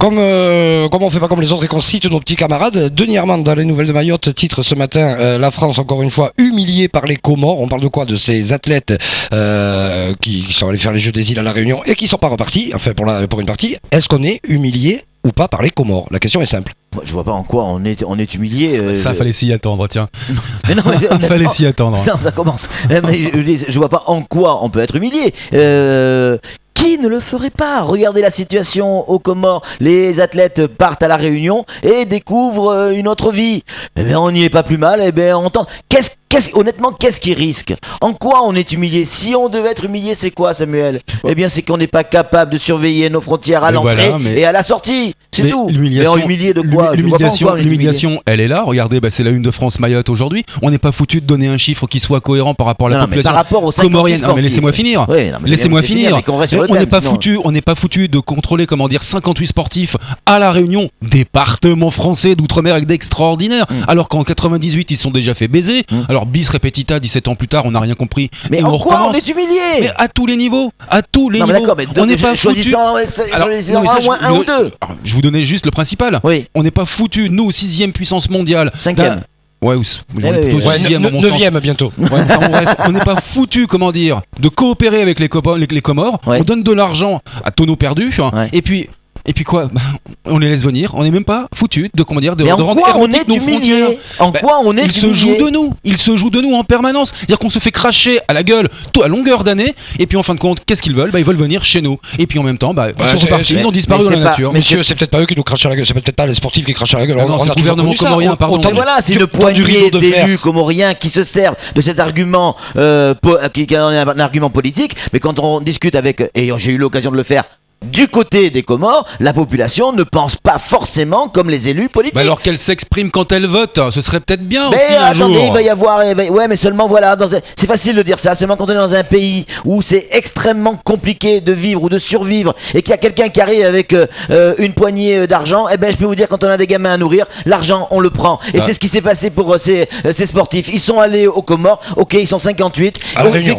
Comme on fait pas comme les autres et qu'on cite nos petits camarades, Denis Armand dans les Nouvelles de Mayotte titre ce matin la France encore une fois humiliée par les Comores. On parle de quoi? De ces athlètes qui sont allés faire les Jeux des îles à la Réunion et qui sont pas repartis, enfin pour une partie. Est-ce qu'on est humilié ou pas par les Comores? La question est simple. Je vois pas en quoi on est humilié. Ça fallait s'y attendre, tiens. Mais non, mais fallait s'y attendre. Non, ça commence. Mais je vois pas en quoi on peut être humilié. Qui ne le ferait pas? Regardez la situation aux Comores. Les athlètes partent à la Réunion et découvrent une autre vie. Eh bien, on n'y est pas plus mal. Eh bien, on tente. Honnêtement, qu'est-ce qui risque? En quoi on est humilié? Si on devait être humilié, c'est quoi, Samuel? Eh bien, c'est qu'on n'est pas capable de surveiller nos frontières à l'entrée et à la sortie. C'est tout. Mais humilié de quoi? L'humiliation, elle est là. Regardez, c'est la une de France Mayotte aujourd'hui. On n'est pas foutu de donner un chiffre qui soit cohérent par rapport à la population par rapport aux comorienne. Non, mais laissez-moi finir. Laissez-moi finir. On n'est pas foutu de contrôler 58 sportifs à la Réunion, département français d'outre-mer avec d'extraordinaires. Alors qu'en 98 ils sont déjà fait baiser. Alors bis repetita, 17 ans plus tard, on n'a rien compris. Mais en quoi on est humilié? Mais à tous les niveaux, niveaux. Mais d'accord, mais on n'est pas choisissant au moins un ou deux. Je vous donnais juste le principal. Oui. On n'est pas foutu, nous, 6e puissance mondiale. 5e. Ouais, ou 9e bientôt. Bref, on n'est pas foutu, de coopérer avec les Comores. Ouais. On donne de l'argent à tonneau perdu. Ouais. Et puis quoi? On les laisse venir. On n'est même pas foutu de rendre hermétiques nos frontières. En quoi on est humilié? Ils se jouent de nous en permanence. C'est-à-dire qu'on se fait cracher à la gueule à longueur d'année. Et puis en fin de compte, qu'est-ce qu'ils veulent? Ils veulent venir chez nous. Et puis en même temps, ils sont repartis. Ils ont disparu dans la nature. Messieurs, c'est peut-être pas eux qui nous crachent à la gueule. C'est peut-être pas les sportifs qui crachent à la gueule. C'est le gouvernement comorien, pardon. Et voilà, c'est une poignée d'élus comoriens qui se servent de cet argument, qui est un argument politique. Mais quand on discute avec, et j'ai eu l'occasion de le faire, du côté des Comores, la population ne pense pas forcément comme les élus politiques. Alors qu'elle s'exprime quand elle vote, ce serait peut-être bien mais aussi un jour. Il va y avoir... Ouais, mais seulement voilà, c'est facile de dire ça, seulement quand on est dans un pays où c'est extrêmement compliqué de vivre ou de survivre et qu'il y a quelqu'un qui arrive avec une poignée d'argent, je peux vous dire, quand on a des gamins à nourrir, l'argent, on le prend. Et c'est ce qui s'est passé pour ces sportifs. Ils sont allés aux Comores, ok, ils sont 58. À la Réunion,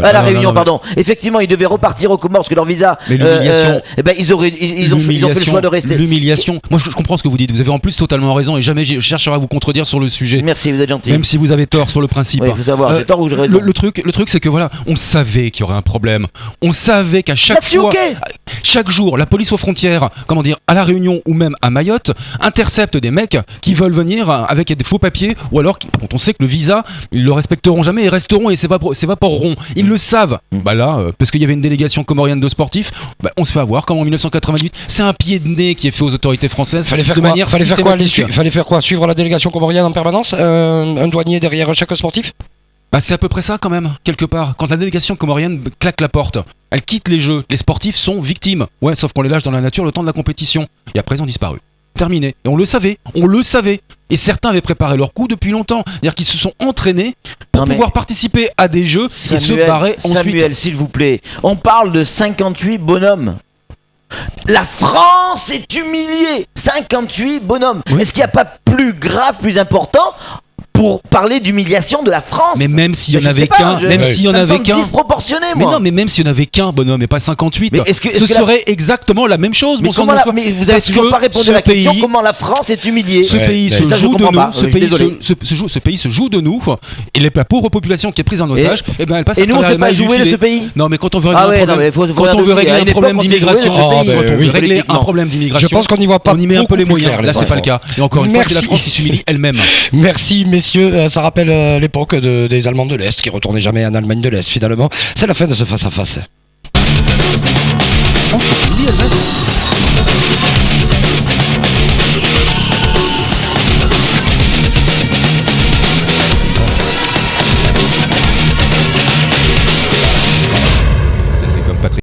à la Réunion, pardon. Effectivement, ils devaient repartir aux Comores parce que leur visa... ils ont fait le choix de rester. L'humiliation. Moi, je comprends ce que vous dites. Vous avez en plus totalement raison et jamais je chercherai à vous contredire sur le sujet. Merci, vous êtes gentil. Même si vous avez tort sur le principe. Il faut savoir, j'ai tort ou j'ai raison. Le truc, c'est que voilà, on savait qu'il y aurait un problème. On savait qu'à chaque fois, chaque jour, la police aux frontières, à la Réunion ou même à Mayotte, intercepte des mecs qui veulent venir avec des faux papiers ou alors dont on sait que le visa, ils le respecteront jamais et resteront et s'évaporeront. Ils le savent. Parce qu'il y avait une délégation comorienne de sportifs, on se fait avoir comme en 1988. C'est un pied de nez qui est fait aux autorités françaises. Fallait faire quoi? Suivre la délégation comorienne en permanence? Un douanier derrière chaque sportif? C'est à peu près ça quand même, quelque part. Quand la délégation comorienne claque la porte, elle quitte les jeux. Les sportifs sont victimes. Ouais, sauf qu'on les lâche dans la nature le temps de la compétition. Et après ils ont disparu. Terminé. Et on le savait. Et certains avaient préparé leur coup depuis longtemps. C'est-à-dire qu'ils se sont entraînés pour pouvoir participer à des jeux et se barrer ensuite. Samuel, s'il vous plaît, on parle de 58 bonhommes. La France est humiliée. 58 bonhommes. Oui. Est-ce qu'il n'y a pas plus grave, plus important pour parler d'humiliation de la France? Mais même s'il y en avait qu'un, disproportionné, moi. Mais non, mais même s'il y en avait qu'un bonhomme et pas 58, ce serait exactement la mais vous avez toujours pas répondu à la question. Comment la France est humiliée? Ce pays se joue de nous. Ce pays se joue de nous. Et la pauvre population qui est prise en otage, elle passe. Et nous, on ne sait pas jouer de ce pays. Non, mais quand on veut régler un problème d'immigration, je pense qu'on n'y voit pas. On y met un peu les moyens. Là, c'est pas le cas. Et encore une fois, c'est la France qui s'humilie elle-même. Merci, messieurs. Ça rappelle l'époque des Allemands de l'Est qui retournaient jamais en Allemagne de l'Est finalement. C'est la fin de ce face-à-face.